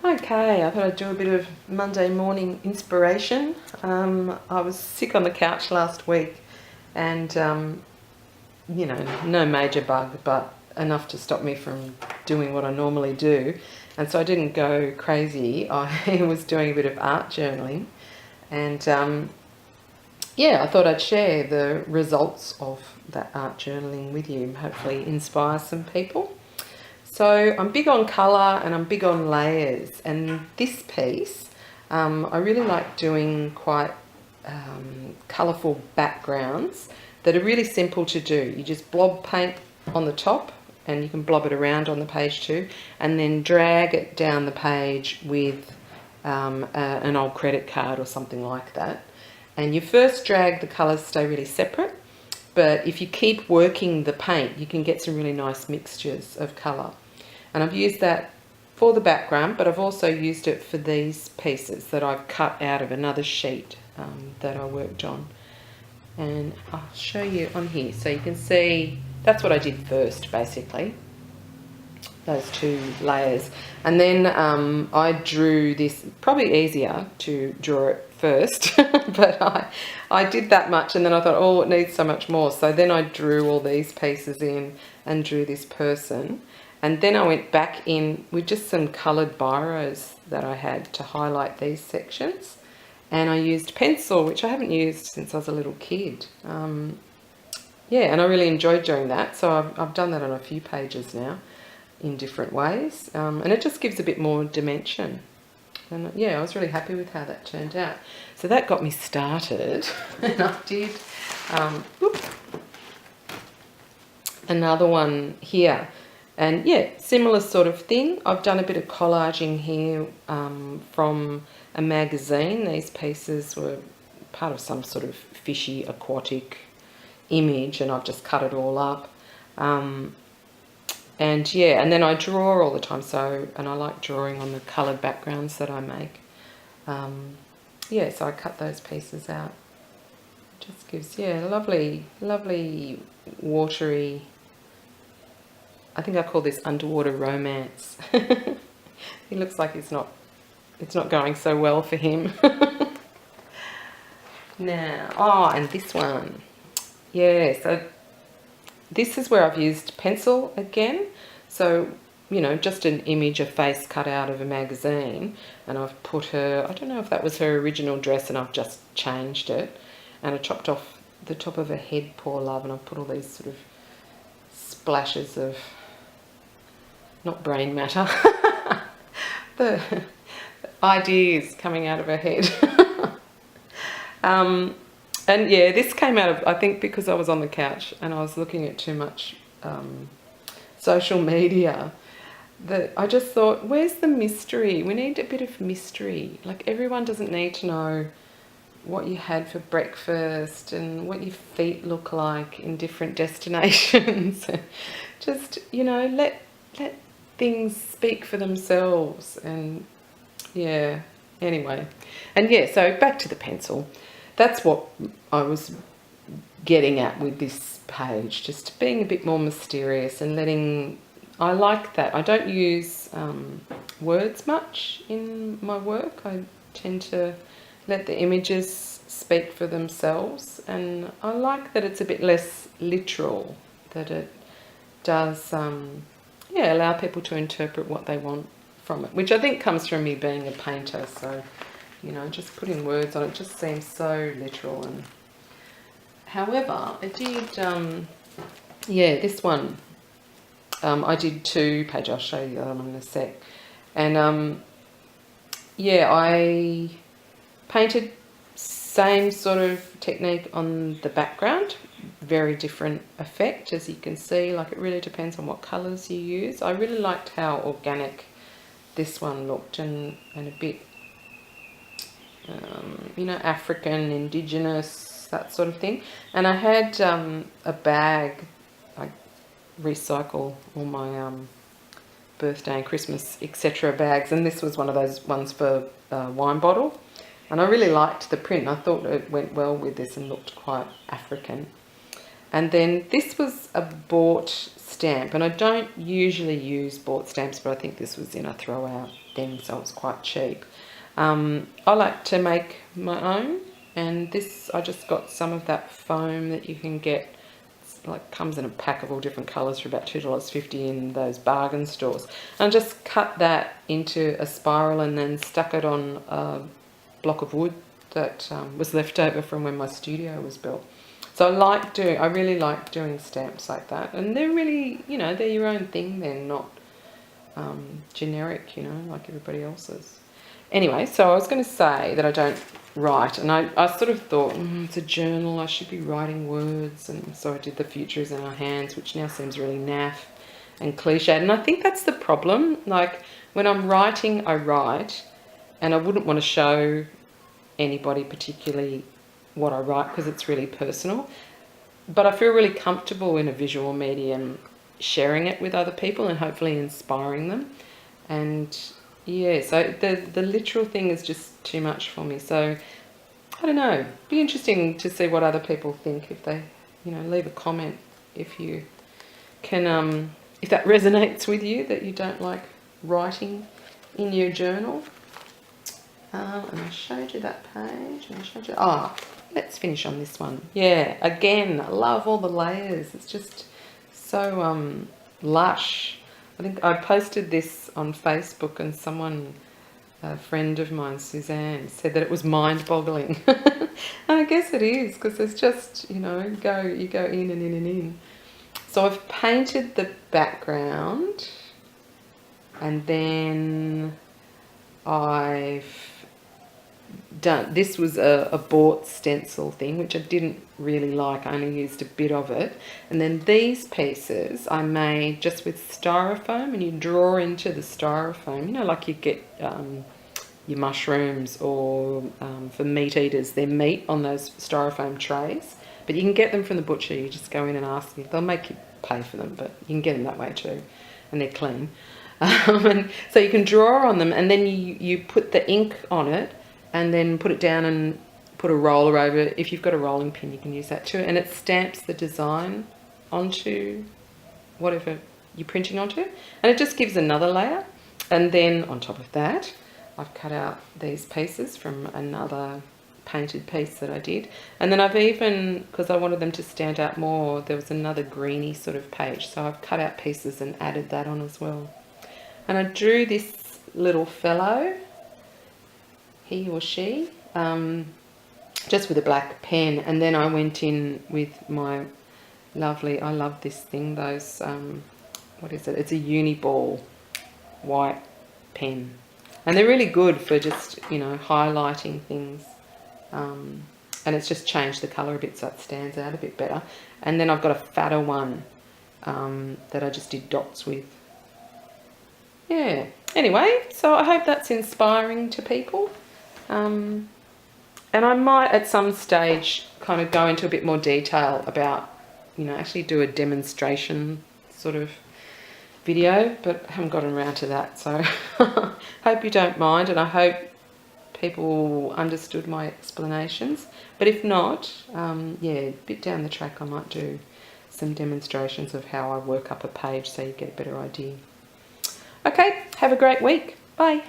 Okay, I thought I'd do a bit of Monday morning inspiration. I was sick on the couch last week and, no major bug, but enough to stop me from doing what I normally do. And so I didn't go crazy. I was doing a bit of art journaling and, I thought I'd share the results of that art journaling with you, hopefully inspire some people. So I'm big on colour and I'm big on layers, and this piece I really like doing quite colourful backgrounds that are really simple to do. You just blob paint on the top and you can blob it around on the page too, and then drag it down the page with an old credit card or something like that. And you first drag the colours stay really separate, but if you keep working the paint you can get some really nice mixtures of colour. And I've used that for the background, but I've also used it for these pieces that I've cut out of another sheet that I worked on. And I'll show you on here so you can see that's what I did first, basically, those two layers. And then I drew this, probably easier to draw it first, but I did that much and then I thought, oh, it needs so much more. So then I drew all these pieces in and drew this person. And then I went back in with just some coloured biros that I had to highlight these sections. And I used pencil, which I haven't used since I was a little kid. And I really enjoyed doing that. So I've done that on a few pages now in different ways. And it just gives a bit more dimension. And I was really happy with how that turned out. So that got me started. And I did another one here. And similar sort of thing. I've done a bit of collaging here from a magazine. These pieces were part of some sort of fishy aquatic image and I've just cut it all up. And then I draw all the time, and I like drawing on the coloured backgrounds that I make. So I cut those pieces out. It just gives, lovely watery, I think I call this underwater romance. He looks like it's not going so well for him. Now, and this one. So this is where I've used pencil again. So, just an image, a face cut out of a magazine, and I've put her, I don't know if that was her original dress, and I've just changed it. And I chopped off the top of her head, poor love, and I've put all these sort of splashes of, not brain matter, the ideas coming out of her head. This came out of, I think, because I was on the couch and I was looking at too much social media, that I just thought, where's the mystery? We need a bit of mystery. Like, everyone doesn't need to know what you had for breakfast and what your feet look like in different destinations. Just, let things speak for themselves. And anyway, and so back to the pencil. That's what I was getting at with this page, just being a bit more mysterious and I like that. I don't use words much in my work. I tend to let the images speak for themselves, and I like that it's a bit less literal, that it does allow people to interpret what they want from it, which I think comes from me being a painter. So just putting words on it just seems so literal. And however, I did this one I did 2 pages. I'll show you the other one in a sec. And I painted same sort of technique on the background, very different effect, as you can see. Like, it really depends on what colours you use. I really liked how organic this one looked, and a bit African, indigenous, that sort of thing. And I had a bag. I recycle all my birthday and Christmas etc. bags, and this was one of those ones for a wine bottle, and I really liked the print. I thought it went well with this and looked quite African. And then this was a bought stamp, and I don't usually use bought stamps, but I think this was in a throw-out thing, so it's quite cheap. I like to make my own, and this, I just got some of that foam that you can get. It's like comes in a pack of all different colours for about $2.50 in those bargain stores. And I just cut that into a spiral and then stuck it on a block of wood that was left over from when my studio was built. So I really like doing stamps like that, and they're really, you know, they're your own thing. They're not generic, you know, like everybody else's. Anyway, so I was going to say that I don't write, and I sort of thought, it's a journal, I should be writing words, and so I did the future is in our hands, which now seems really naff and cliched, and I think that's the problem. Like, when I'm writing, I write, and I wouldn't want to show anybody particularly what I write because it's really personal, but I feel really comfortable in a visual medium sharing it with other people and hopefully inspiring them. And yeah, so the literal thing is just too much for me. So I don't know, be interesting to see what other people think. If they, you know, leave a comment if you can, if that resonates with you, that you don't like writing in your journal. And I showed you that page, and I showed you, let's finish on this one. Yeah, again, I love all the layers. It's just so lush. I think I posted this on Facebook, and someone, a friend of mine, Suzanne, said that it was mind-boggling. And I guess it is, because it's just, you know, you go in and in and in. So I've painted the background, and then I've done, this was a bought stencil thing, which I didn't really like. I only used a bit of it. And then these pieces I made just with styrofoam, and you draw into the styrofoam, you know, like you get your mushrooms, or for meat eaters, their meat on those styrofoam trays. But you can get them from the butcher. You just go in and ask them. They'll make you pay for them, but you can get them that way too, and they're clean. And so you can draw on them, and then you put the ink on it, and then put it down and put a roller over it. If you've got a rolling pin, you can use that too. And it stamps the design onto whatever you're printing onto. And it just gives another layer. And then on top of that, I've cut out these pieces from another painted piece that I did. And then I've even, because I wanted them to stand out more, there was another greeny sort of page. So I've cut out pieces and added that on as well. And I drew this little fellow, he or she, just with a black pen, and then I went in with my lovely, I love this thing, those, what is it, it's a Uniball white pen, and they're really good for just, you know, highlighting things, and it's just changed the colour a bit so it stands out a bit better. And then I've got a fatter one that I just did dots with. Yeah, anyway, so I hope that's inspiring to people. And I might at some stage kind of go into a bit more detail about, you know, actually do a demonstration sort of video, but I haven't gotten around to that. So hope you don't mind, and I hope people understood my explanations. But if not, yeah, a bit down the track I might do some demonstrations of how I work up a page so you get a better idea. Okay, have a great week. Bye.